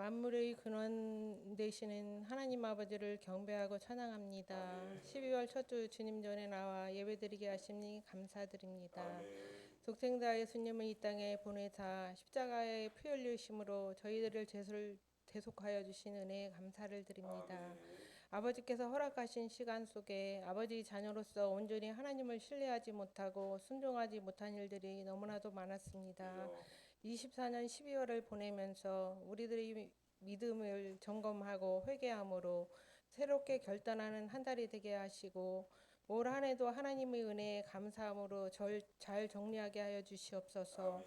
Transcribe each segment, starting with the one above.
만물의 근원 되시는 하나님 아버지를 경배하고 찬양합니다. 12월 첫 주 주님 전에 나와 예배드리게 하시니 감사드립니다. 독생자 예수님을 이 땅에 보내사 십자가의 피 흘리심으로 저희들을 죄를 대속하여 주신 은혜에 감사를 드립니다. 아버지께서 허락하신 시간 속에 아버지 자녀로서 온전히 하나님을 신뢰하지 못하고 순종하지 못한 일들이 너무나도 많았습니다. 24년 12월을 보내면서 우리들의 믿음을 점검하고 회개함으로 새롭게 결단하는 한 달이 되게 하시고 올 한 해도 하나님의 은혜에 감사함으로 잘 정리하게 하여 주시옵소서.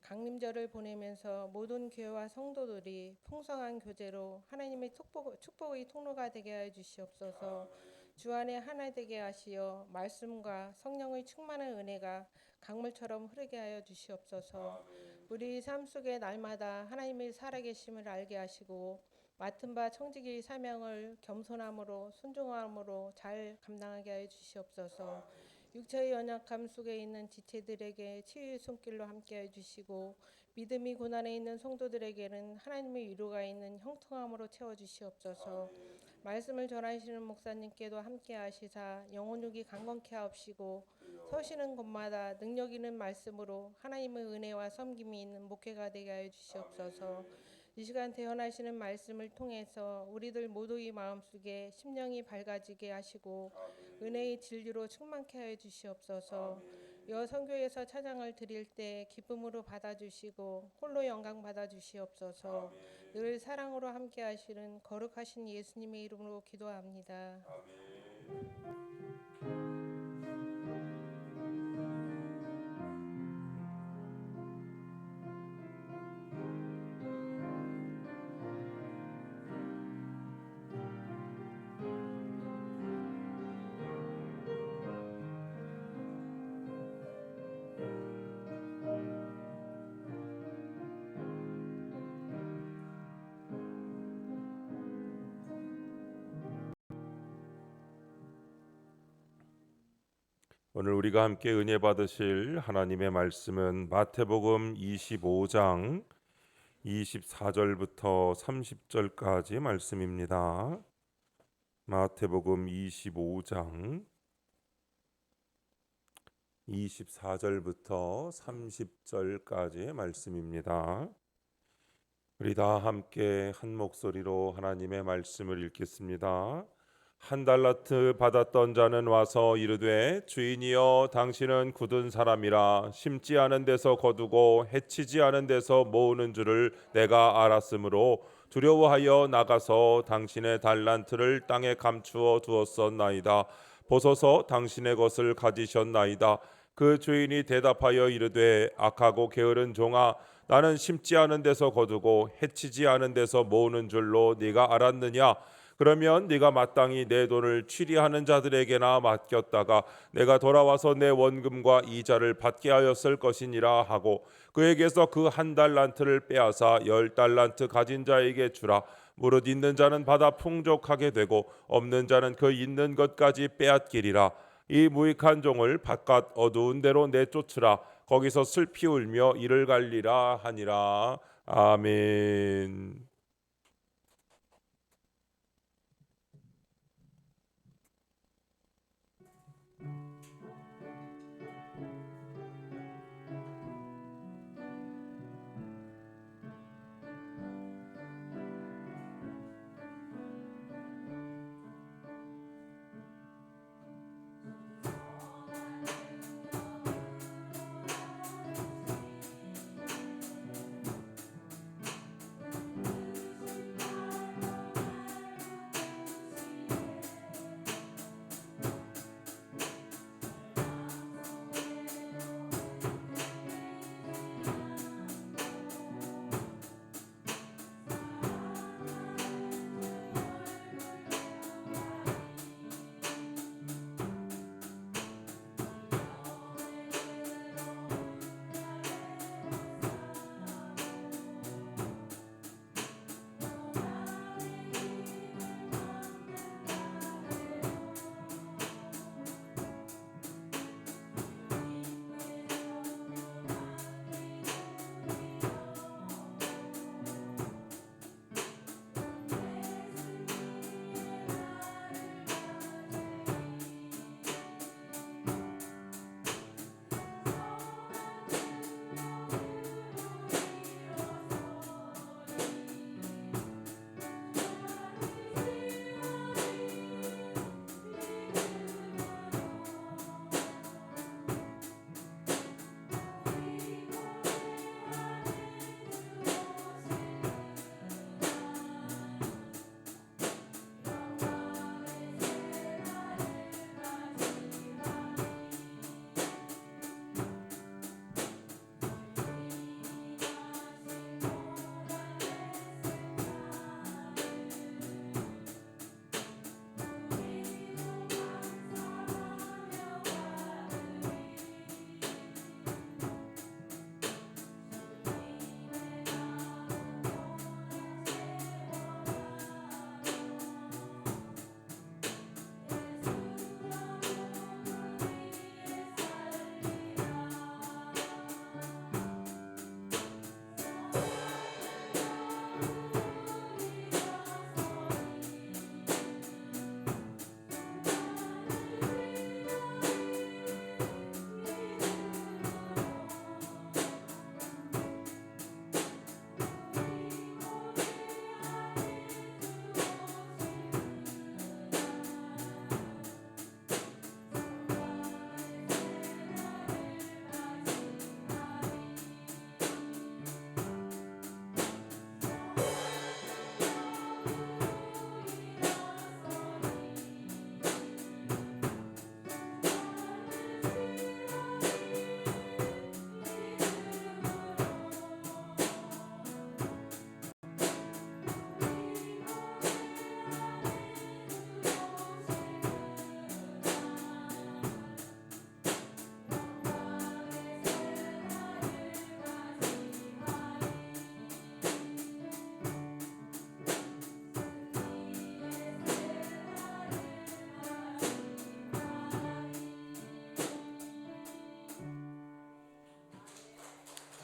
강림절을 보내면서 모든 교회와 성도들이 풍성한 교제로 하나님의 축복의 통로가 되게 하여 주시옵소서. 주 안에 하나 되게 하시어 말씀과 성령의 충만한 은혜가 강물처럼 흐르게 하여 주시옵소서. 우리 삶 속에 날마다 하나님의 살아계심을 알게 하시고 맡은 바 청지기의 사명을 겸손함으로 순종함으로 잘 감당하게 하여 주시옵소서. 육체의 연약함 속에 있는 지체들에게 치유의 손길로 함께해 주시고 믿음이 고난에 있는 성도들에게는 하나님의 위로가 있는 형통함으로 채워 주시옵소서. 말씀을 전하시는 목사님께도 함께 하시사 영혼육이 강건케 하옵시고 서시는 곳마다 능력 있는 말씀으로 하나님의 은혜와 섬김이 있는 목회가 되게 하여 주시옵소서. 이 시간 대언하시는 말씀을 통해서 우리들 모두의 마음속에 심령이 밝아지게 하시고 은혜의 진리로 충만케 하여 주시옵소서. 여 선교에서 찬양을 드릴 때 기쁨으로 받아주시고 홀로 영광 받아주시옵소서. 늘 사랑으로 함께 하시는 거룩하신 예수님의 이름으로 기도합니다. 오늘 우리가 함께 은혜 받으실 하나님의 말씀은 마태복음 25장 24절부터 30절까지 말씀입니다. 마태복음 25장 24절부터 30절까지 말씀입니다. 우리 다 함께 한 목소리로 하나님의 말씀을 읽겠습니다. 한 달란트 받았던 자는 와서 이르되 주인이여 당신은 굳은 사람이라 심지 않은 데서 거두고 해치지 않은 데서 모으는 줄을 내가 알았으므로 두려워하여 나가서 당신의 달란트를 땅에 감추어 두었었나이다. 보소서 당신의 것을 가지셨나이다. 그 주인이 대답하여 이르되 악하고 게으른 종아 나는 심지 않은 데서 거두고 해치지 않은 데서 모으는 줄로 네가 알았느냐? 그러면 네가 마땅히 내 돈을 취리하는 자들에게나 맡겼다가 내가 돌아와서 내 원금과 이자를 받게 하였을 것이니라 하고 그에게서 그 한 달란트를 빼앗아 10달란트 가진 자에게 주라. 무릇 있는 자는 받아 풍족하게 되고 없는 자는 그 있는 것까지 빼앗기리라. 이 무익한 종을 바깥 어두운 데로 내쫓으라. 거기서 슬피 울며 이를 갈리라 하니라. 아멘.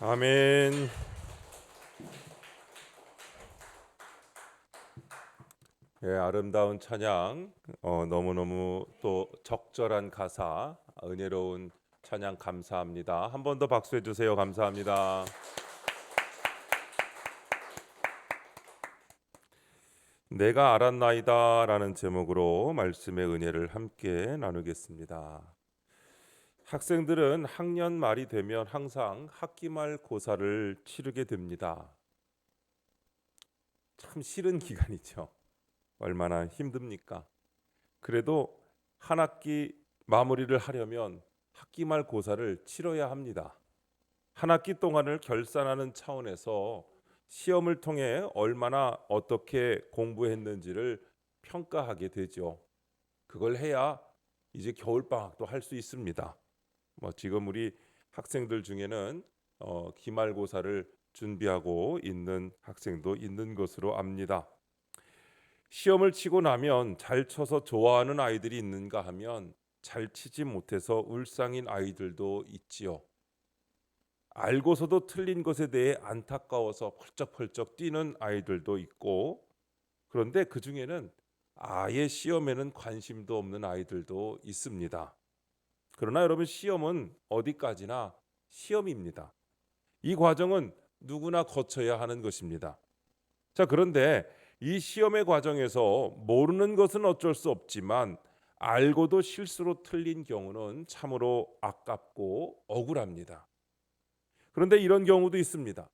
아멘. 예, 아름다운 찬양, 너무너무 또 적절한 가사, 은혜로운 찬양 감사합니다. 한 번 더 박수해 주세요. 감사합니다. 내가 알았나이다 라는 제목으로 말씀의 은혜를 함께 나누겠습니다. 학생들은 학년 말이 되면 항상 학기말 고사를 치르게 됩니다. 참 싫은 기간이죠. 얼마나 힘듭니까? 그래도 한 학기 마무리를 하려면 학기말 고사를 치러야 합니다. 한 학기 동안을 결산하는 차원에서 시험을 통해 얼마나 어떻게 공부했는지를 평가하게 되죠. 그걸 해야 이제 겨울방학도 할 수 있습니다. 지금 우리 학생들 중에는 기말고사를 준비하고 있는 학생도 있는 것으로 압니다. 시험을 치고 나면 잘 쳐서 좋아하는 아이들이 있는가 하면 잘 치지 못해서 울상인 아이들도 있지요. 알고서도 틀린 것에 대해 안타까워서 펄쩍펄쩍 뛰는 아이들도 있고, 그런데 그 중에는 아예 시험에는 관심도 없는 아이들도 있습니다. 그러나 여러분, 시험은 어디까지나 시험입니다. 이 과정은 누구나 거쳐야 하는 것입니다. 자, 그런데 이 시험의 과정에서 모르는 것은 어쩔 수 없지만 알고도 실수로 틀린 경우는 참으로 아깝고 억울합니다. 그런데 이런 경우도 있습니다.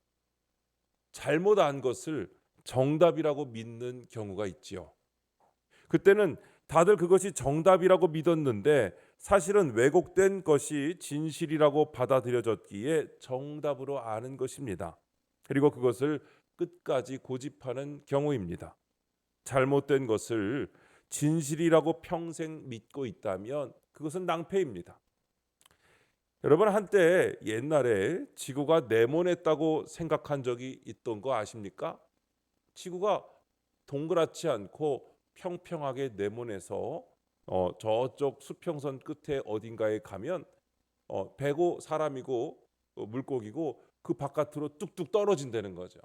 잘못 안 것을 정답이라고 믿는 경우가 있지요. 그때는 다들 그것이 정답이라고 믿었는데 사실은 왜곡된 것이 진실이라고 받아들여졌기에 정답으로 아는 것입니다. 그리고 그것을 끝까지 고집하는 경우입니다. 잘못된 것을 진실이라고 평생 믿고 있다면 그것은 낭패입니다. 여러분, 한때 옛날에 지구가 네모냈다고 생각한 적이 있던 거 아십니까? 지구가 동그랗지 않고 평평하게 네모내서 저쪽 수평선 끝에 어딘가에 가면 배고 사람이고 물고기고 그 바깥으로 뚝뚝 떨어진다는 거죠.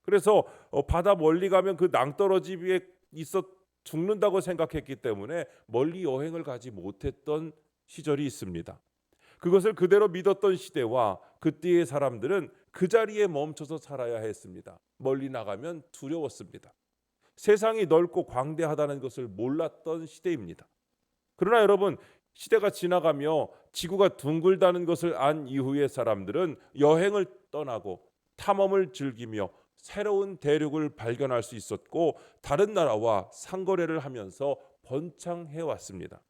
그래서 바다 멀리 가면 그 낭떠러지에 있어 죽는다고 생각했기 때문에 멀리 여행을 가지 못했던 시절이 있습니다. 그것을 그대로 믿었던 시대와 그때의 사람들은 그 자리에 멈춰서 살아야 했습니다. 멀리 나가면 두려웠습니다. 세상이 넓고 광대하다는 것을 몰랐던 시대입니다. 그러나 여러분, 시대가 지나가며 지구가 둥글다는 것을 안 이후의 사람들은 여행을 떠나고 탐험을 즐기며 새로운 대륙을 발견할 수 있었고 다른 나라와 상거래를 하면서 번창해 왔습니다.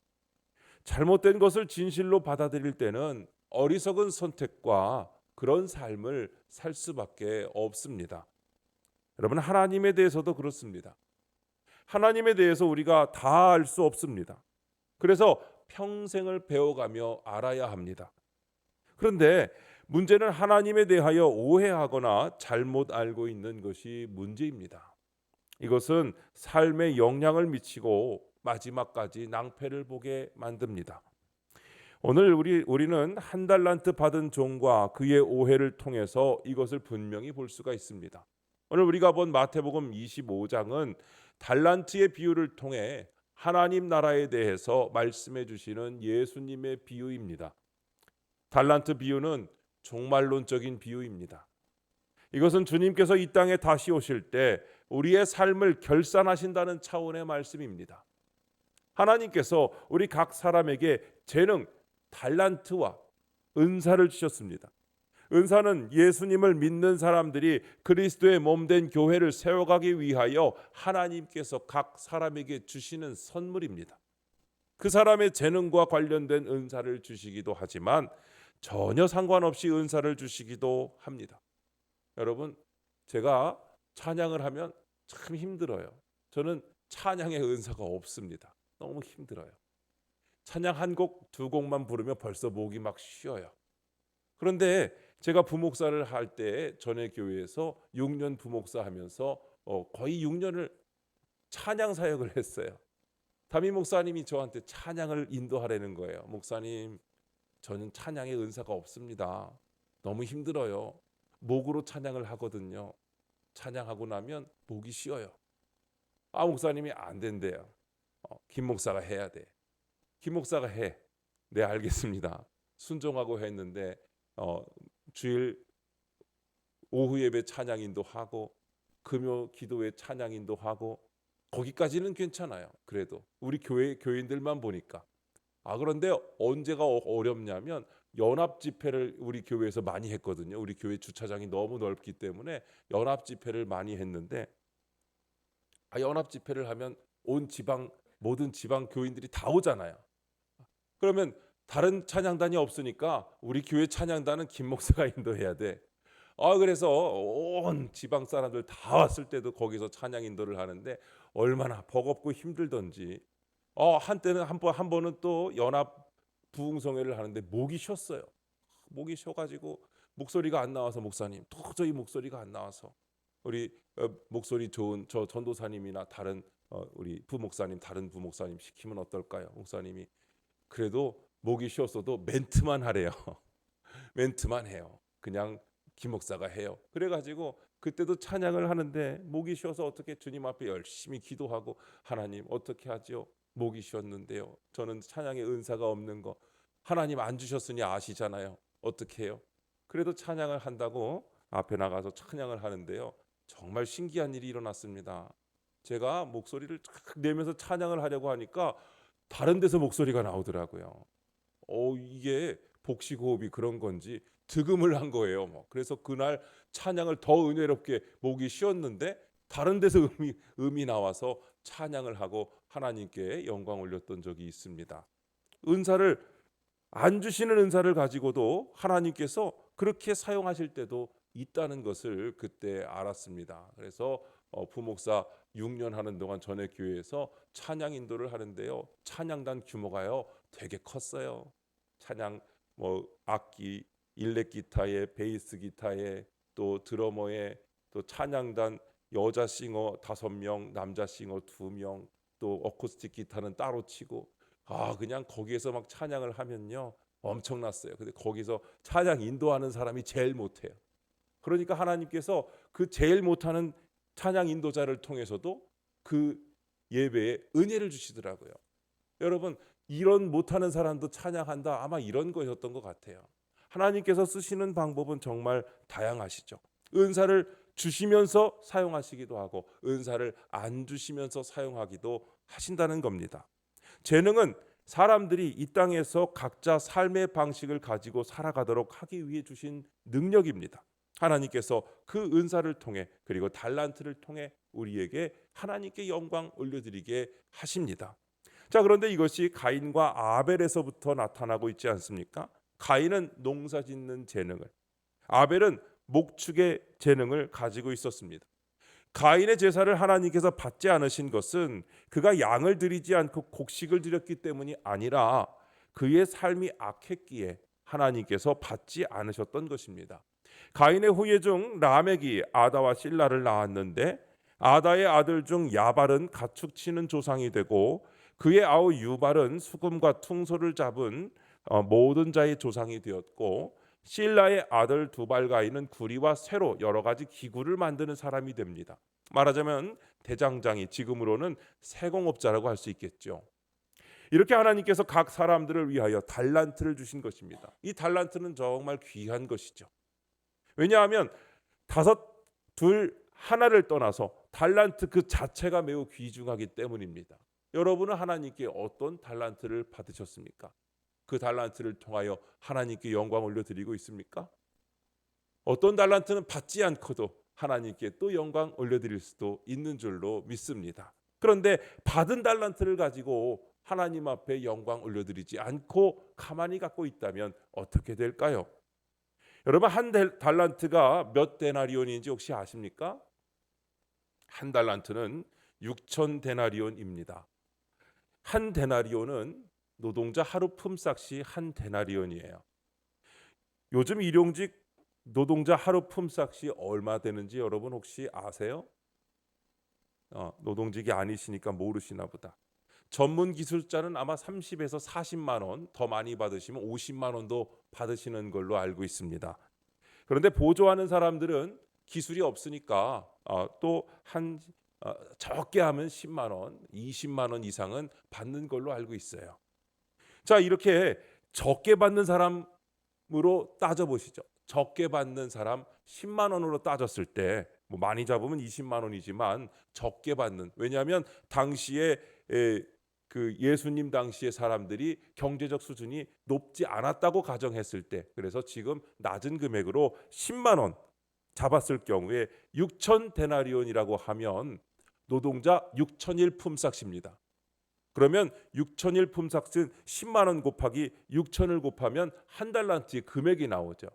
잘못된 것을 진실로 받아들일 때는 어리석은 선택과 그런 삶을 살 수밖에 없습니다. 여러분, 하나님에 대해서도 그렇습니다. 하나님에 대해서 우리가 다 알 수 없습니다. 그래서 평생을 배워가며 알아야 합니다. 그런데 문제는 하나님에 대하여 오해하거나 잘못 알고 있는 것이 문제입니다. 이것은 삶에 영향을 미치고 마지막까지 낭패를 보게 만듭니다. 오늘 우리는 한 달란트 받은 종과 그의 오해를 통해서 이것을 분명히 볼 수가 있습니다. 오늘 우리가 본 마태복음 25장은 달란트의 비유를 통해 하나님 나라에 대해서 말씀해 주시는 예수님의 비유입니다. 달란트 비유는 종말론적인 비유입니다. 이것은 주님께서 이 땅에 다시 오실 때 우리의 삶을 결산하신다는 차원의 말씀입니다. 하나님께서 우리 각 사람에게 재능, 달란트와 은사를 주셨습니다. 은사는 예수님을 믿는 사람들이 그리스도의 몸된 교회를 세워가기 위하여 하나님께서 각 사람에게 주시는 선물입니다. 그 사람의 재능과 관련된 은사를 주시기도 하지만 전혀 상관없이 은사를 주시기도 합니다. 여러분, 제가 찬양을 하면 참 힘들어요. 저는 찬양의 은사가 없습니다. 너무 힘들어요. 찬양 한 곡, 두 곡만 부르면 벌써 목이 막 쉬어요. 그런데 제가 부목사를 할 때 전에 교회에서 6년 부목사 하면서 거의 6년을 찬양 사역을 했어요. 담임 목사님이 저한테 찬양을 인도하라는 거예요. 목사님, 저는 찬양의 은사가 없습니다. 너무 힘들어요. 목으로 찬양을 하거든요. 찬양하고 나면 목이 쉬어요. 아, 목사님이 안 된대요. 김 목사가 해야 돼. 김 목사가 해. 네, 알겠습니다. 순종하고 했는데 주일 오후 예배 찬양인도 하고 금요 기도회 찬양인도 하고 거기까지는 괜찮아요. 그래도 우리 교인들만 보니까. 그런데 언제가 어렵냐면 연합 집회를 우리 교회에서 많이 했거든요. 우리 교회 주차장이 너무 넓기 때문에 연합 집회를 많이 했는데 연합 집회를 하면 온 지방 모든 지방 교인들이 다 오잖아요. 그러면 다른 찬양단이 없으니까 우리 교회 찬양단은 김 목사가 인도해야 돼. 그래서 온 지방 사람들 다 왔을 때도 거기서 찬양 인도를 하는데 얼마나 버겁고 힘들던지. 한때는 한 번은 또 연합 부흥성회를 하는데 목이 쉬었어요. 목이 쉬어가지고 목소리가 안 나와서 목사님 도저히 목소리가 안 나와서 우리 목소리 좋은 저 전도사님이나 다른 우리 부목사님 다른 부목사님 시키면 어떨까요? 목사님이 그래도 목이 쉬었어도 멘트만 하래요. 멘트만 해요. 그냥 김 목사가 해요. 그래가지고 그때도 찬양을 하는데 목이 쉬어서 어떻게 주님 앞에 열심히 기도하고 하나님 어떻게 하지요? 목이 쉬었는데요. 저는 찬양의 은사가 없는 거 하나님 안 주셨으니 아시잖아요. 어떻게 해요? 그래도 찬양을 한다고 앞에 나가서 찬양을 하는데요. 정말 신기한 일이 일어났습니다. 제가 목소리를 쫙 내면서 찬양을 하려고 하니까 다른 데서 목소리가 나오더라고요. 이게 복식호흡이 그런 건지 득음을 한 거예요. 그래서 그날 찬양을 더 은혜롭게 목이 쉬었는데 다른 데서 음이 나와서 찬양을 하고 하나님께 영광 올렸던 적이 있습니다. 은사를 안 주시는 은사를 가지고도 하나님께서 그렇게 사용하실 때도 있다는 것을 그때 알았습니다. 그래서 부목사 6년 하는 동안 전에 교회에서 찬양 인도를 하는데요. 찬양단 규모가요 되게 컸어요. 찬양 악기 일렉 기타에 베이스 기타에 또 드러머에 또 찬양단 여자 싱어 5명, 남자 싱어 2명, 또 어쿠스틱 기타는 따로 치고 그냥 거기에서 막 찬양을 하면요 엄청났어요. 근데 거기서 찬양 인도하는 사람이 제일 못해요. 그러니까 하나님께서 그 제일 못하는 찬양 인도자를 통해서도 그 예배에 은혜를 주시더라고요. 여러분 이런 못하는 사람도 찬양한다 아마 이런 거였던 것 같아요. 하나님께서 쓰시는 방법은 정말 다양하시죠. 은사를 주시면서 사용하시기도 하고 은사를 안 주시면서 사용하기도 하신다는 겁니다. 재능은 사람들이 이 땅에서 각자 삶의 방식을 가지고 살아가도록 하기 위해 주신 능력입니다. 하나님께서 그 은사를 통해 그리고 달란트를 통해 우리에게 하나님께 영광 올려드리게 하십니다. 자, 그런데 이것이 가인과 아벨에서부터 나타나고 있지 않습니까? 가인은 농사짓는 재능을, 아벨은 목축의 재능을 가지고 있었습니다. 가인의 제사를 하나님께서 받지 않으신 것은 그가 양을 드리지 않고 곡식을 드렸기 때문이 아니라 그의 삶이 악했기에 하나님께서 받지 않으셨던 것입니다. 가인의 후예 중 라멕이 아다와 실라를 낳았는데 아다의 아들 중 야발은 가축 치는 조상이 되고 그의 아우 유발은 수금과 퉁소를 잡은 모든 자의 조상이 되었고 실라의 아들 두발가인은 구리와 쇠로 여러 가지 기구를 만드는 사람이 됩니다. 말하자면 대장장이, 지금으로는 세공업자라고 할 수 있겠죠. 이렇게 하나님께서 각 사람들을 위하여 달란트를 주신 것입니다. 이 달란트는 정말 귀한 것이죠. 왜냐하면 5, 2, 하나를 떠나서 달란트 그 자체가 매우 귀중하기 때문입니다. 여러분은 하나님께 어떤 달란트를 받으셨습니까? 그 달란트를 통하여 하나님께 영광 올려드리고 있습니까? 어떤 달란트는 받지 않고도 하나님께 또 영광 올려드릴 수도 있는 줄로 믿습니다. 그런데 받은 달란트를 가지고 하나님 앞에 영광 올려드리지 않고 가만히 갖고 있다면 어떻게 될까요? 여러분 한 달란트가 몇 데나리온인지 혹시 아십니까? 한 달란트는 6천 데나리온입니다. 한 데나리온은 노동자 하루 품삯이 한 데나리온이에요. 요즘 일용직 노동자 하루 품삯이 얼마 되는지 여러분 혹시 아세요? 노동직이 아니시니까 모르시나 보다. 전문 기술자는 아마 30에서 40만 원, 더 많이 받으시면 50만 원도 받으시는 걸로 알고 있습니다. 그런데 보조하는 사람들은 기술이 없으니까 또 한 적게 하면 10만 원, 20만 원 이상은 받는 걸로 알고 있어요. 자, 이렇게 적게 받는 사람으로 따져보시죠. 적게 받는 사람 10만 원으로 따졌을 때 뭐 많이 잡으면 20만 원이지만 적게 받는, 왜냐하면 당시에 그 예수님 당시의 사람들이 경제적 수준이 높지 않았다고 가정했을 때, 그래서 지금 낮은 금액으로 10만 원 잡았을 경우에 6천 데나리온이라고 하면 노동자 6천일 품삯입니다. 그러면 6천일 품삯은 10만 원 곱하기 6천을 곱하면 한 달란트의 금액이 나오죠.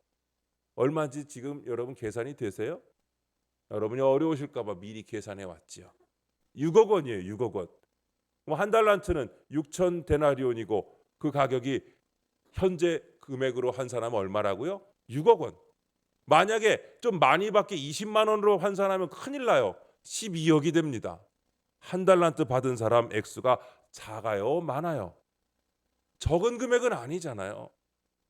얼마인지 지금 여러분 계산이 되세요? 여러분이 어려우실까 봐 미리 계산해 왔지요. 6억 원이에요. 6억 원. 그럼 한 달란트는 6천 데나리온이고 그 가격이 현재 금액으로 한 사람은 얼마라고요? 6억 원. 만약에 좀 많이 받게 20만 원으로 환산하면 큰일 나요. 12억이 됩니다. 한 달란트 받은 사람 액수가 작아요, 많아요? 적은 금액은 아니잖아요.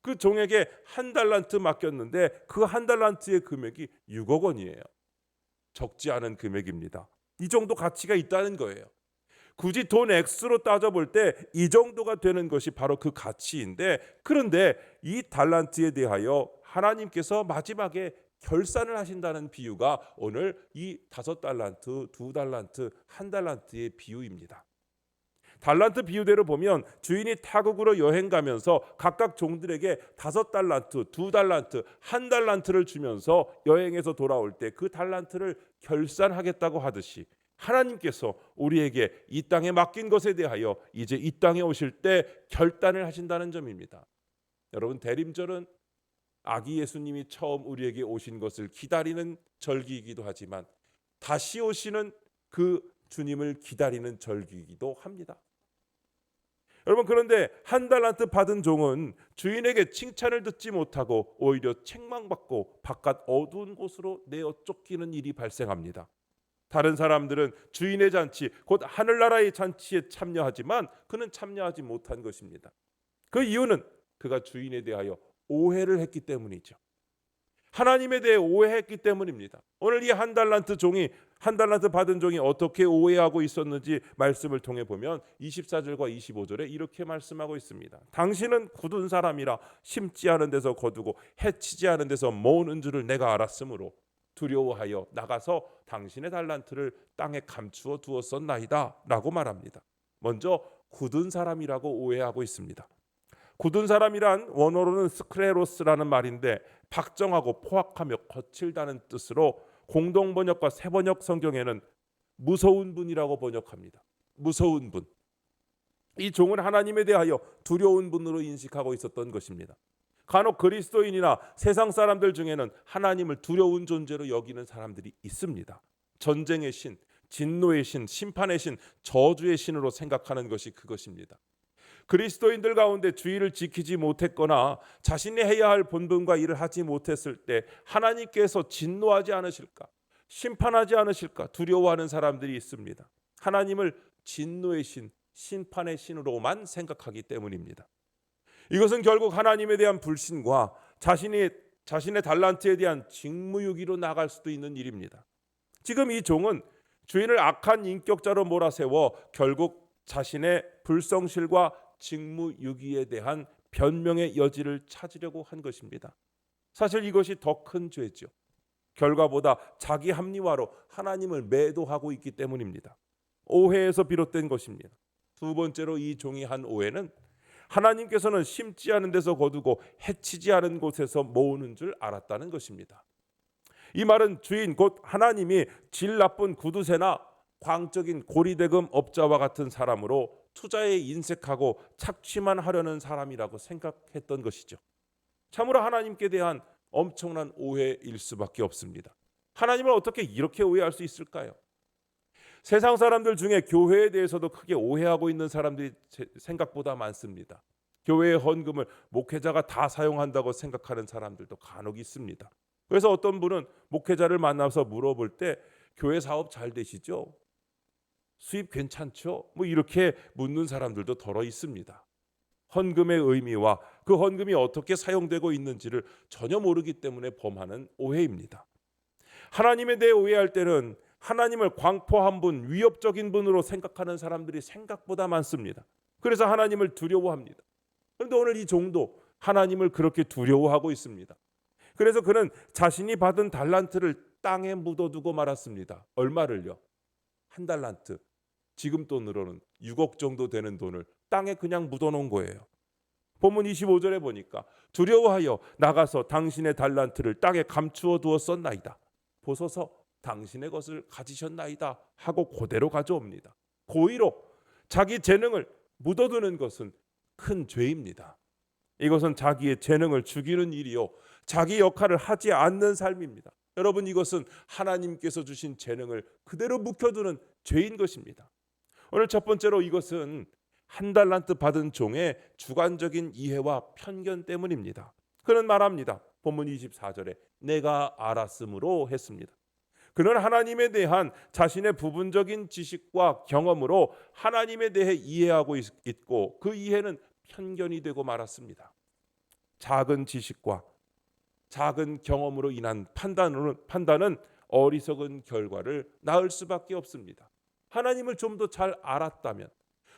그 종에게 한 달란트 맡겼는데 그 한 달란트의 금액이 6억 원이에요. 적지 않은 금액입니다. 이 정도 가치가 있다는 거예요. 굳이 돈 액수로 따져볼 때 이 정도가 되는 것이 바로 그 가치인데, 그런데 이 달란트에 대하여 하나님께서 마지막에 결산을 하신다는 비유가 오늘 이 5달란트, 2달란트, 1달란트의 비유입니다. 달란트 비유대로 보면 주인이 타국으로 여행 가면서 각각 종들에게 5달란트, 2달란트, 1달란트를 주면서 여행에서 돌아올 때 그 달란트를 결산하겠다고 하듯이 하나님께서 우리에게 이 땅에 맡긴 것에 대하여 이제 이 땅에 오실 때 결단을 하신다는 점입니다. 여러분, 대림절은 아기 예수님이 처음 우리에게 오신 것을 기다리는 절기이기도 하지만 다시 오시는 그 주님을 기다리는 절기이기도 합니다. 여러분, 그런데 한 달란트 받은 종은 주인에게 칭찬을 듣지 못하고 오히려 책망받고 바깥 어두운 곳으로 내어 쫓기는 일이 발생합니다. 다른 사람들은 주인의 잔치, 곧 하늘나라의 잔치에 참여하지만 그는 참여하지 못한 것입니다. 그 이유는 그가 주인에 대하여 오해를 했기 때문이죠. 하나님에 대해 오해했기 때문입니다. 오늘 이 한 달란트 받은 종이 어떻게 오해하고 있었는지 말씀을 통해 보면 24절과 25절에 이렇게 말씀하고 있습니다. 당신은 굳은 사람이라 심지 않은 데서 거두고 해치지 않은 데서 모으는 줄을 내가 알았으므로 두려워하여 나가서 당신의 달란트를 땅에 감추어 두었었나이다 라고 말합니다. 먼저 굳은 사람이라고 오해하고 있습니다. 굳은 사람이란 원어로는 스크레로스라는 말인데 박정하고 포악하며 거칠다는 뜻으로 공동번역과 새번역 성경에는 무서운 분이라고 번역합니다. 무서운 분. 이 종은 하나님에 대하여 두려운 분으로 인식하고 있었던 것입니다. 간혹 그리스도인이나 세상 사람들 중에는 하나님을 두려운 존재로 여기는 사람들이 있습니다. 전쟁의 신, 진노의 신, 심판의 신, 저주의 신으로 생각하는 것이 그것입니다. 그리스도인들 가운데 주의를 지키지 못했거나 자신이 해야 할 본분과 일을 하지 못했을 때 하나님께서 진노하지 않으실까, 심판하지 않으실까 두려워하는 사람들이 있습니다. 하나님을 진노의 신, 심판의 신으로만 생각하기 때문입니다. 이것은 결국 하나님에 대한 불신과 자신의 달란트에 대한 직무유기로 나갈 수도 있는 일입니다. 지금 이 종은 주인을 악한 인격자로 몰아세워 결국 자신의 불성실과 직무유기에 대한 변명의 여지를 찾으려고 한 것입니다. 사실 이것이 더 큰 죄죠. 결과보다 자기 합리화로 하나님을 매도하고 있기 때문입니다. 오해에서 비롯된 것입니다. 두 번째로 이 종이 한 오해는 하나님께서는 심지 않은 데서 거두고 해치지 않은 곳에서 모으는 줄 알았다는 것입니다. 이 말은 주인 곧 하나님이 질 나쁜 구두쇠나 광적인 고리대금 업자와 같은 사람으로 투자에 인색하고 착취만 하려는 사람이라고 생각했던 것이죠. 참으로 하나님께 대한 엄청난 오해일 수밖에 없습니다. 하나님을 어떻게 이렇게 오해할 수 있을까요? 세상 사람들 중에 교회에 대해서도 크게 오해하고 있는 사람들이 생각보다 많습니다. 교회의 헌금을 목회자가 다 사용한다고 생각하는 사람들도 간혹 있습니다. 그래서 어떤 분은 목회자를 만나서 물어볼 때 교회 사업 잘 되시죠? 수입 괜찮죠? 뭐 이렇게 묻는 사람들도 더러 있습니다. 헌금의 의미와 그 헌금이 어떻게 사용되고 있는지를 전혀 모르기 때문에 범하는 오해입니다. 하나님에 대해 오해할 때는 하나님을 광포한 분, 위협적인 분으로 생각하는 사람들이 생각보다 많습니다. 그래서 하나님을 두려워합니다. 그런데 오늘 이 종도 하나님을 그렇게 두려워하고 있습니다. 그래서 그는 자신이 받은 달란트를 땅에 묻어두고 말았습니다. 얼마를요? 1달란트. 지금 돈으로는 6억 정도 되는 돈을 땅에 그냥 묻어놓은 거예요. 본문 25절에 보니까 두려워하여 나가서 당신의 달란트를 땅에 감추어 두었었나이다. 보소서 당신의 것을 가지셨나이다 하고 그대로 가져옵니다. 고의로 자기 재능을 묻어두는 것은 큰 죄입니다. 이것은 자기의 재능을 죽이는 일이요, 자기 역할을 하지 않는 삶입니다. 여러분, 이것은 하나님께서 주신 재능을 그대로 묵혀두는 죄인 것입니다. 오늘 첫 번째로 이것은 1달란트 받은 종의 주관적인 이해와 편견 때문입니다. 그는 말합니다. 본문 24절에 내가 알았으므로 했습니다. 그는 하나님에 대한 자신의 부분적인 지식과 경험으로 하나님에 대해 이해하고 있고 그 이해는 편견이 되고 말았습니다. 작은 지식과 작은 경험으로 인한 판단은 어리석은 결과를 낳을 수밖에 없습니다. 하나님을 좀 더 잘 알았다면,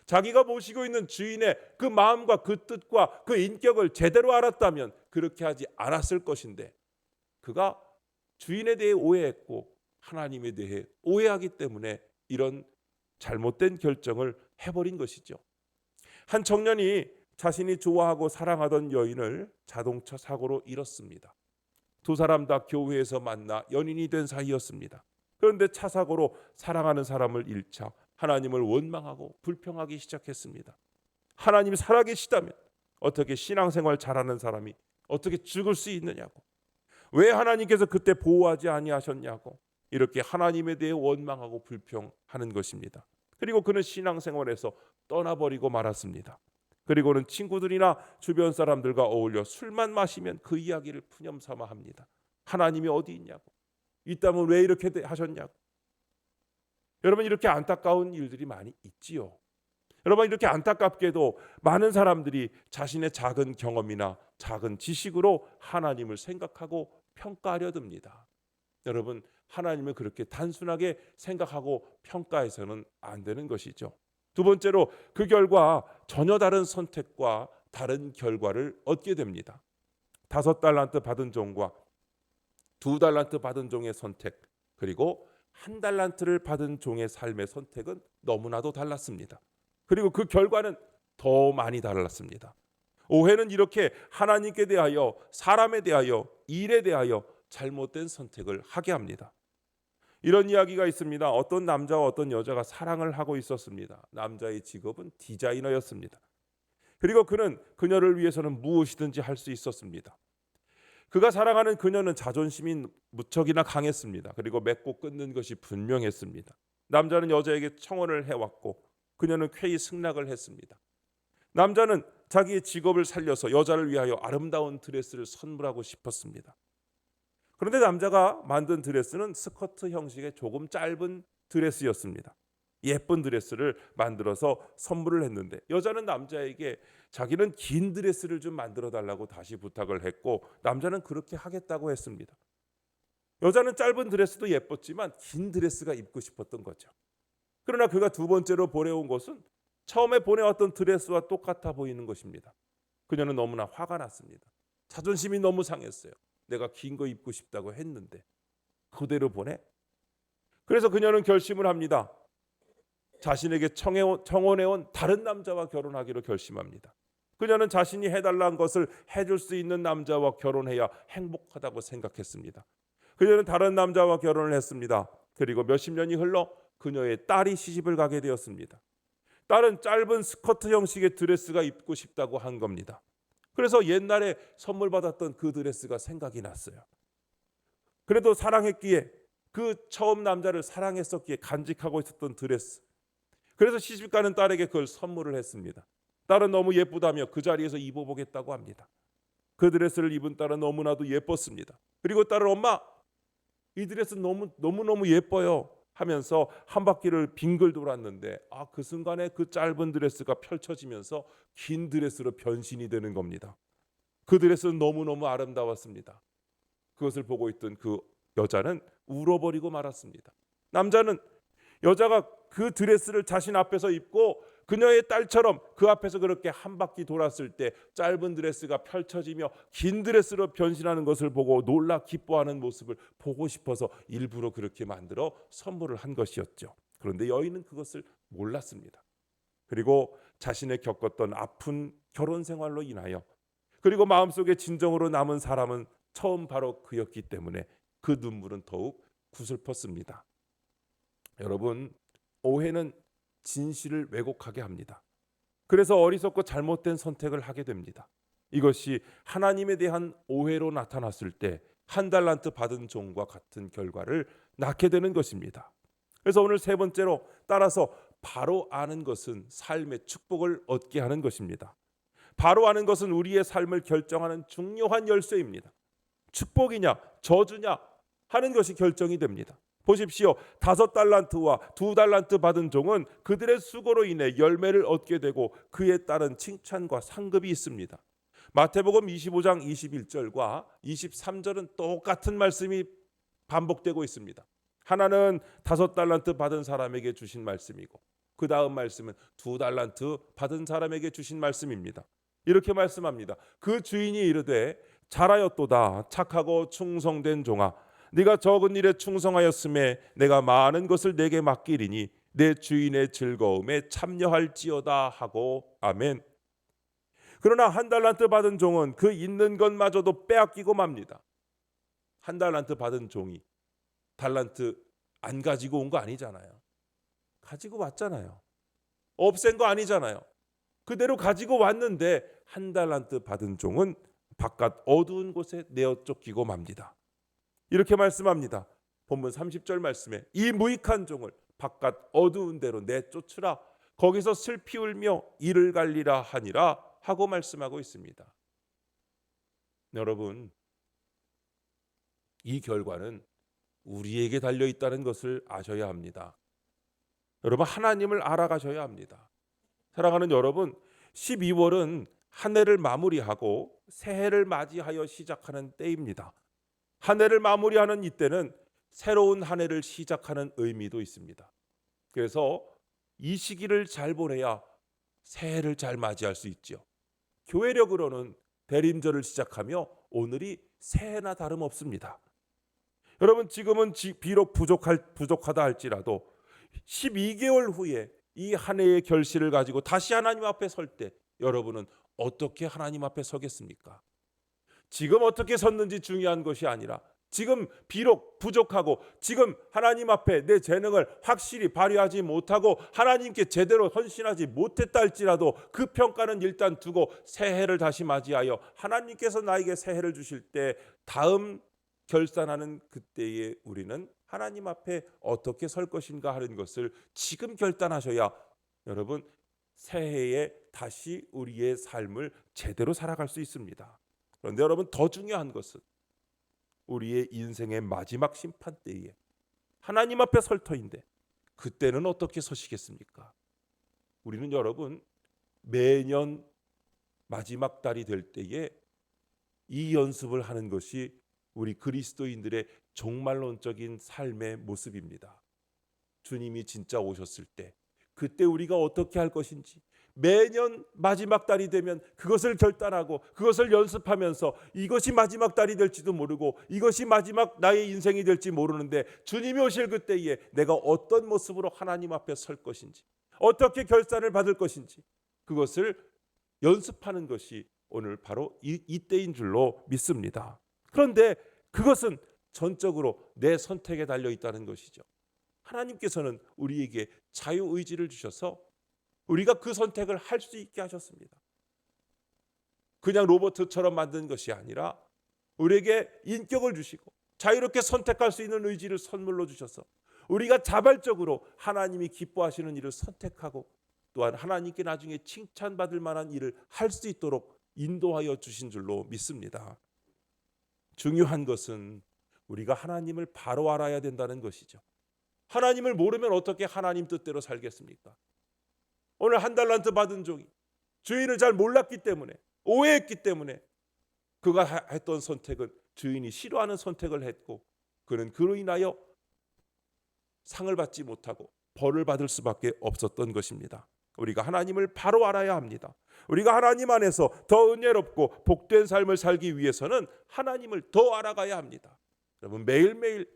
자기가 모시고 있는 주인의 그 마음과 그 뜻과 그 인격을 제대로 알았다면 그렇게 하지 않았을 것인데, 그가 주인에 대해 오해했고 하나님에 대해 오해하기 때문에 이런 잘못된 결정을 해버린 것이죠. 한 청년이 자신이 좋아하고 사랑하던 여인을 자동차 사고로 잃었습니다. 두 사람 다 교회에서 만나 연인이 된 사이였습니다. 그런데 차 사고로 사랑하는 사람을 잃자 하나님을 원망하고 불평하기 시작했습니다. 하나님이 살아계시다면 어떻게 신앙생활 잘하는 사람이 어떻게 죽을 수 있느냐고, 왜 하나님께서 그때 보호하지 아니하셨냐고, 이렇게 하나님에 대해 원망하고 불평하는 것입니다. 그리고 그는 신앙생활에서 떠나버리고 말았습니다. 그리고는 친구들이나 주변 사람들과 어울려 술만 마시면 그 이야기를 푸념삼아 합니다. 하나님이 어디 있냐고, 있다면 왜 이렇게 하셨냐고. 여러분, 이렇게 안타까운 일들이 많이 있지요. 여러분, 이렇게 안타깝게도 많은 사람들이 자신의 작은 경험이나 작은 지식으로 하나님을 생각하고 평가하려 듭니다. 여러분, 하나님을 그렇게 단순하게 생각하고 평가해서는 안 되는 것이죠. 두 번째로 그 결과 전혀 다른 선택과 다른 결과를 얻게 됩니다. 5달란트 받은 종과 2달란트 받은 종의 선택, 그리고 1달란트를 받은 종의 삶의 선택은 너무나도 달랐습니다. 그리고 그 결과는 더 많이 달랐습니다. 오해는 이렇게 하나님께 대하여, 사람에 대하여, 일에 대하여 잘못된 선택을 하게 합니다. 이런 이야기가 있습니다. 어떤 남자와 어떤 여자가 사랑을 하고 있었습니다. 남자의 직업은 디자이너였습니다. 그리고 그는 그녀를 위해서는 무엇이든지 할 수 있었습니다. 그가 사랑하는 그녀는 자존심이 무척이나 강했습니다. 그리고 맺고 끊는 것이 분명했습니다. 남자는 여자에게 청혼을 해왔고 그녀는 쾌히 승낙을 했습니다. 남자는 자기의 직업을 살려서 여자를 위하여 아름다운 드레스를 선물하고 싶었습니다. 그런데 남자가 만든 드레스는 스커트 형식의 조금 짧은 드레스였습니다. 예쁜 드레스를 만들어서 선물을 했는데 여자는 남자에게 자기는 긴 드레스를 좀 만들어 달라고 다시 부탁을 했고 남자는 그렇게 하겠다고 했습니다. 여자는 짧은 드레스도 예뻤지만 긴 드레스가 입고 싶었던 거죠. 그러나 그가 두 번째로 보내온 것은 처음에 보내왔던 드레스와 똑같아 보이는 것입니다. 그녀는 너무나 화가 났습니다. 자존심이 너무 상했어요. 내가 긴 거 입고 싶다고 했는데 그대로 보내? 그래서 그녀는 결심을 합니다. 자신에게 청혼해온 다른 남자와 결혼하기로 결심합니다. 그녀는 자신이 해달라는 것을 해줄 수 있는 남자와 결혼해야 행복하다고 생각했습니다. 그녀는 다른 남자와 결혼을 했습니다. 그리고 몇십 년이 흘러 그녀의 딸이 시집을 가게 되었습니다. 딸은 짧은 스커트 형식의 드레스가 입고 싶다고 한 겁니다. 그래서 옛날에 선물 받았던 그 드레스가 생각이 났어요. 그래도 사랑했기에, 그 처음 남자를 사랑했었기에 간직하고 있었던 드레스. 그래서 시집가는 딸에게 그걸 선물을 했습니다. 딸은 너무 예쁘다며 그 자리에서 입어보겠다고 합니다. 그 드레스를 입은 딸은 너무나도 예뻤습니다. 그리고 딸은 엄마, 이 드레스 너무너무 예뻐요. 하면서 한 바퀴를 빙글 돌았는데 그 순간에 그 짧은 드레스가 펼쳐지면서 긴 드레스로 변신이 되는 겁니다. 그 드레스는 너무너무 아름다웠습니다. 그것을 보고 있던 그 여자는 울어버리고 말았습니다. 남자는 여자가 그 드레스를 자신 앞에서 입고 그녀의 딸처럼 그 앞에서 그렇게 한 바퀴 돌았을 때 짧은 드레스가 펼쳐지며 긴 드레스로 변신하는 것을 보고 놀라 기뻐하는 모습을 보고 싶어서 일부러 그렇게 만들어 선물을 한 것이었죠. 그런데 여인은 그것을 몰랐습니다. 그리고 자신의 겪었던 아픈 결혼 생활로 인하여 그리고 마음속에 진정으로 남은 사람은 처음 바로 그였기 때문에 그 눈물은 더욱 구슬펐습니다. 여러분, 오해는 진실을 왜곡하게 합니다. 그래서 어리석고 잘못된 선택을 하게 됩니다. 이것이 하나님에 대한 오해로 나타났을 때 한 달란트 받은 종과 같은 결과를 낳게 되는 것입니다. 그래서 오늘 세 번째로 따라서 바로 아는 것은 삶의 축복을 얻게 하는 것입니다. 바로 아는 것은 우리의 삶을 결정하는 중요한 열쇠입니다. 축복이냐 저주냐 하는 것이 결정이 됩니다. 보십시오. 5달란트와 2달란트 받은 종은 그들의 수고로 인해 열매를 얻게 되고 그에 따른 칭찬과 상급이 있습니다. 마태복음 25장 21절과 23절은 똑같은 말씀이 반복되고 있습니다. 하나는 5달란트 받은 사람에게 주신 말씀이고 그 다음 말씀은 2달란트 받은 사람에게 주신 말씀입니다. 이렇게 말씀합니다. 그 주인이 이르되 잘하였도다 착하고 충성된 종아 네가 적은 일에 충성하였음에 내가 많은 것을 내게 맡기리니 내 주인의 즐거움에 참여할지어다 하고 아멘. 그러나 1달란트 받은 종은 그 있는 것마저도 빼앗기고 맙니다. 1달란트 받은 종이 달란트 안 가지고 온 거 아니잖아요. 가지고 왔잖아요. 없앤 거 아니잖아요. 그대로 가지고 왔는데 1달란트 받은 종은 바깥 어두운 곳에 내어 쫓기고 맙니다. 이렇게 말씀합니다. 본문 30절 말씀에 이 무익한 종을 바깥 어두운 데로 내쫓으라 거기서 슬피 울며 이를 갈리라 하니라 하고 말씀하고 있습니다. 여러분, 이 결과는 우리에게 달려 있다는 것을 아셔야 합니다. 여러분, 하나님을 알아가셔야 합니다. 사랑하는 여러분, 12월은 한 해를 마무리하고 새해를 맞이하여 시작하는 때입니다. 한 해를 마무리하는 이때는 새로운 한 해를 시작하는 의미도 있습니다. 그래서 이 시기를 잘 보내야 새해를 잘 맞이할 수 있죠. 교회력으로는 대림절을 시작하며 오늘이 새해나 다름없습니다. 여러분, 지금은 비록 부족하다 할지라도 12개월 후에 이 한 해의 결실을 가지고 다시 하나님 앞에 설 때 여러분은 어떻게 하나님 앞에 서겠습니까? 지금 어떻게 섰는지 중요한 것이 아니라 지금 비록 부족하고 지금 하나님 앞에 내 재능을 확실히 발휘하지 못하고 하나님께 제대로 헌신하지 못했다 할지라도 그 평가는 일단 두고 새해를 다시 맞이하여 하나님께서 나에게 새해를 주실 때 다음 결산하는 그때에 우리는 하나님 앞에 어떻게 설 것인가 하는 것을 지금 결단하셔야 여러분 새해에 다시 우리의 삶을 제대로 살아갈 수 있습니다. 그런데 여러분, 더 중요한 것은 우리의 인생의 마지막 심판 때에 하나님 앞에 설 터인데 그때는 어떻게 서시겠습니까? 우리는 여러분 매년 마지막 달이 될 때에 이 연습을 하는 것이 우리 그리스도인들의 종말론적인 삶의 모습입니다. 주님이 진짜 오셨을 때 그때 우리가 어떻게 할 것인지 매년 마지막 달이 되면 그것을 결단하고 그것을 연습하면서 이것이 마지막 달이 될지도 모르고 이것이 마지막 나의 인생이 될지 모르는데 주님이 오실 그때에 내가 어떤 모습으로 하나님 앞에 설 것인지 어떻게 결산을 받을 것인지 그것을 연습하는 것이 오늘 바로 이때인 줄로 믿습니다. 그런데 그것은 전적으로 내 선택에 달려 있다는 것이죠. 하나님께서는 우리에게 자유의지를 주셔서 우리가 그 선택을 할 수 있게 하셨습니다. 그냥 로봇처럼 만든 것이 아니라 우리에게 인격을 주시고 자유롭게 선택할 수 있는 의지를 선물로 주셔서 우리가 자발적으로 하나님이 기뻐하시는 일을 선택하고 또한 하나님께 나중에 칭찬받을 만한 일을 할 수 있도록 인도하여 주신 줄로 믿습니다. 중요한 것은 우리가 하나님을 바로 알아야 된다는 것이죠. 하나님을 모르면 어떻게 하나님 뜻대로 살겠습니까? 오늘 한 달란트 받은 종이 주인을 잘 몰랐기 때문에, 오해했기 때문에 그가 했던 선택은 주인이 싫어하는 선택을 했고, 그는 그로 인하여 상을 받지 못하고 벌을 받을 수밖에 없었던 것입니다. 우리가 하나님을 바로 알아야 합니다. 우리가 하나님 안에서 더 은혜롭고 복된 삶을 살기 위해서는 하나님을 더 알아가야 합니다. 여러분, 매일매일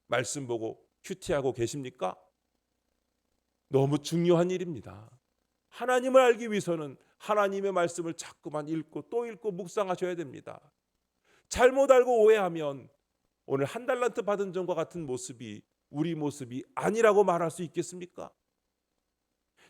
말씀 보고 큐티하고 계십니까? 너무 중요한 일입니다. 하나님을 알기 위해서는 하나님의 말씀을 자꾸만 읽고 또 읽고 묵상하셔야 됩니다. 잘못 알고 오해하면 오늘 한 달란트 받은 종과 같은 모습이 우리 모습이 아니라고 말할 수 있겠습니까?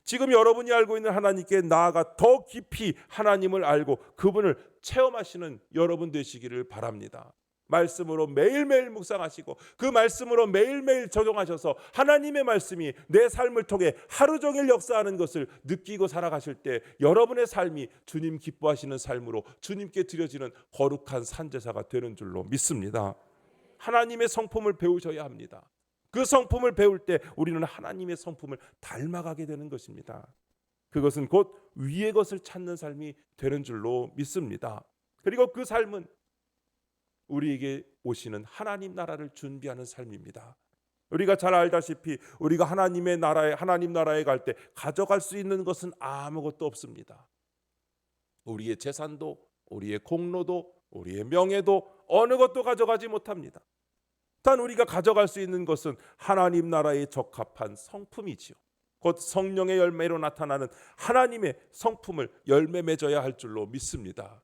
지금 여러분이 알고 있는 하나님께 나아가 더 깊이 하나님을 알고 그분을 체험하시는 여러분 되시기를 바랍니다. 말씀으로 매일매일 묵상하시고 그 말씀으로 매일매일 적용하셔서 하나님의 말씀이 내 삶을 통해 하루 종일 역사하는 것을 느끼고 살아가실 때 여러분의 삶이 주님 기뻐하시는 삶으로 주님께 드려지는 거룩한 산제사가 되는 줄로 믿습니다. 하나님의 성품을 배우셔야 합니다. 그 성품을 배울 때 우리는 하나님의 성품을 닮아가게 되는 것입니다. 그것은 곧 위의 것을 찾는 삶이 되는 줄로 믿습니다. 그리고 그 삶은 우리에게 오시는 하나님 나라를 준비하는 삶입니다. 우리가 잘 알다시피 우리가 하나님 나라에 갈 때 가져갈 수 있는 것은 아무것도 없습니다. 우리의 재산도, 우리의 공로도, 우리의 명예도 어느 것도 가져가지 못합니다. 단 우리가 가져갈 수 있는 것은 하나님 나라에 적합한 성품이지요. 곧 성령의 열매로 나타나는 하나님의 성품을 열매 맺어야 할 줄로 믿습니다.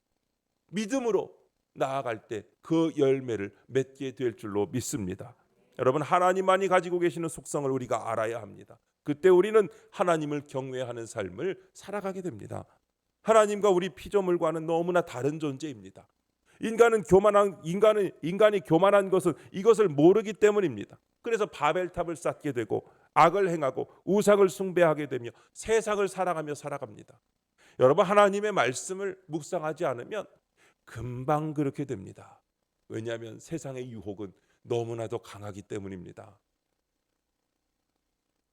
믿음으로 나아갈 때 그 열매를 맺게 될 줄로 믿습니다. 여러분, 하나님만이 가지고 계시는 속성을 우리가 알아야 합니다. 그때 우리는 하나님을 경외하는 삶을 살아가게 됩니다. 하나님과 우리 피조물과는 너무나 다른 존재입니다. 인간이 교만한 것은 이것을 모르기 때문입니다. 그래서 바벨탑을 쌓게 되고 악을 행하고 우상을 숭배하게 되며 세상을 사랑하며 살아갑니다. 여러분, 하나님의 말씀을 묵상하지 않으면 금방 그렇게 됩니다. 왜냐하면 세상의 유혹은 너무나도 강하기 때문입니다.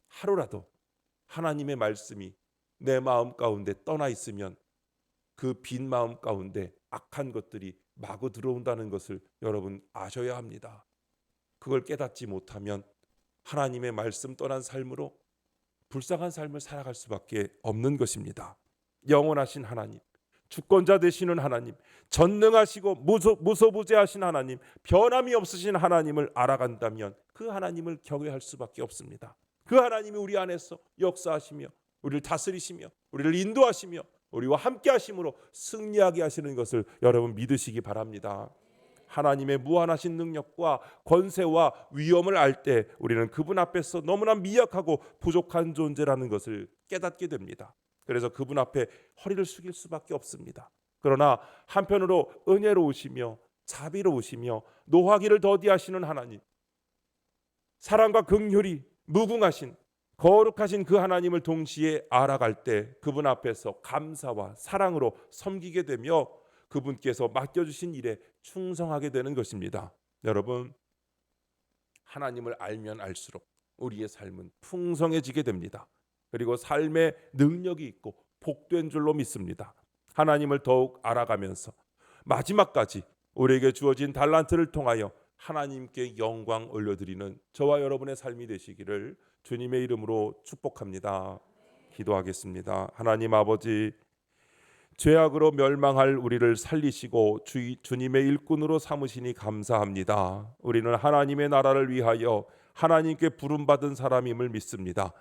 하루라도 하나님의 말씀이 내 마음 가운데 떠나 있으면 그 빈 마음 가운데 악한 것들이 마구 들어온다는 것을 여러분 아셔야 합니다. 그걸 깨닫지 못하면 하나님의 말씀 떠난 삶으로 불쌍한 삶을 살아갈 수밖에 없는 것입니다. 영원하신 하나님, 주권자 되시는 하나님, 전능하시고 무소부재하신 하나님, 변함이 없으신 하나님을 알아간다면 그 하나님을 경외할 수밖에 없습니다. 그 하나님이 우리 안에서 역사하시며 우리를 다스리시며 우리를 인도하시며 우리와 함께 하심으로 승리하게 하시는 것을 여러분 믿으시기 바랍니다. 하나님의 무한하신 능력과 권세와 위엄을 알 때 우리는 그분 앞에서 너무나 미약하고 부족한 존재라는 것을 깨닫게 됩니다. 그래서 그분 앞에 허리를 숙일 수밖에 없습니다. 그러나 한편으로 은혜로우시며 자비로우시며 노하기를 더디하시는 하나님, 사랑과 긍휼이 무궁하신 거룩하신 그 하나님을 동시에 알아갈 때 그분 앞에서 감사와 사랑으로 섬기게 되며 그분께서 맡겨주신 일에 충성하게 되는 것입니다. 여러분, 하나님을 알면 알수록 우리의 삶은 풍성해지게 됩니다. 그리고 삶의 능력이 있고 복된 줄로 믿습니다. 하나님을 더욱 알아가면서 마지막까지 우리에게 주어진 달란트를 통하여 하나님께 영광 올려드리는 저와 여러분의 삶이 되시기를 주님의 이름으로 축복합니다. 기도하겠습니다. 하나님 아버지, 죄악으로 멸망할 우리를 살리시고 주님의 일꾼으로 삼으시니 감사합니다. 우리는 하나님의 나라를 위하여 하나님께 부름받은 사람임을 믿습니다.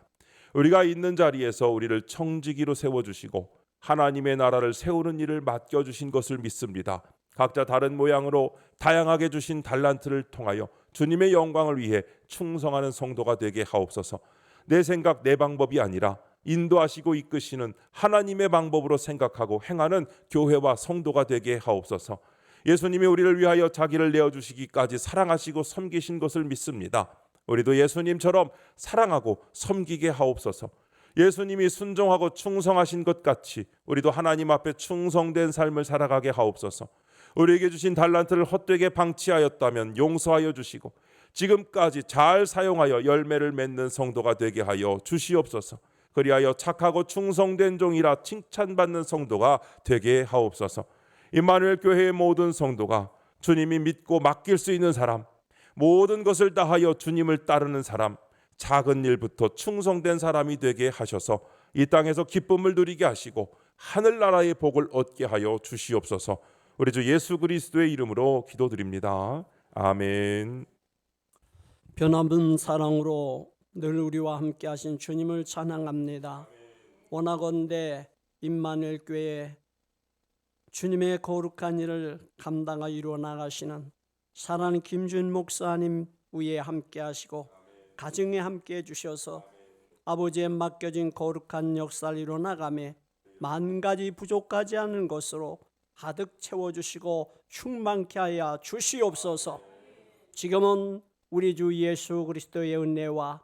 우리가 있는 자리에서 우리를 청지기로 세워주시고 하나님의 나라를 세우는 일을 맡겨주신 것을 믿습니다. 각자 다른 모양으로 다양하게 주신 달란트를 통하여 주님의 영광을 위해 충성하는 성도가 되게 하옵소서. 내 생각 내 방법이 아니라 인도하시고 이끄시는 하나님의 방법으로 생각하고 행하는 교회와 성도가 되게 하옵소서. 예수님이 우리를 위하여 자기를 내어주시기까지 사랑하시고 섬기신 것을 믿습니다. 우리도 예수님처럼 사랑하고 섬기게 하옵소서. 예수님이 순종하고 충성하신 것 같이 우리도 하나님 앞에 충성된 삶을 살아가게 하옵소서. 우리에게 주신 달란트를 헛되게 방치하였다면 용서하여 주시고 지금까지 잘 사용하여 열매를 맺는 성도가 되게 하여 주시옵소서. 그리하여 착하고 충성된 종이라 칭찬받는 성도가 되게 하옵소서. 임마누엘 교회의 모든 성도가 주님이 믿고 맡길 수 있는 사람, 모든 것을 다하여 주님을 따르는 사람, 작은 일부터 충성된 사람이 되게 하셔서 이 땅에서 기쁨을 누리게 하시고 하늘나라의 복을 얻게 하여 주시옵소서. 우리 주 예수 그리스도의 이름으로 기도드립니다. 아멘. 변함없는 사랑으로 늘 우리와 함께 하신 주님을 찬양합니다. 원하건대 임마누엘 교회 주님의 거룩한 일을 감당하여 이루어 나가시는 사랑하는 김준 목사님 위에 함께 하시고 가정에 함께 해주셔서 아버지의 맡겨진 거룩한 역사를 이루어 나가며 만 가지 부족하지 않은 것으로 가득 채워주시고 충만케 하여 주시옵소서. 지금은 우리 주 예수 그리스도의 은혜와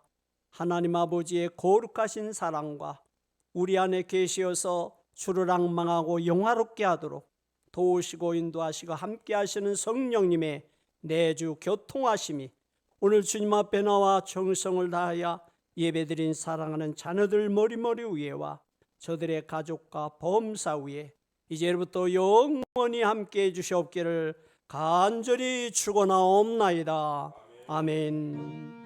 하나님 아버지의 거룩하신 사랑과 우리 안에 계시어서 주를 앙망하고 영화롭게 하도록 도우시고 인도하시고 함께 하시는 성령님의 내주 교통하심이 오늘 주님 앞에 나와 정성을 다하여 예배드린 사랑하는 자녀들 머리머리 위에와 저들의 가족과 범사 위에 이제부터 영원히 함께 해주시옵기를 간절히 축원하옵나이다. 아멘.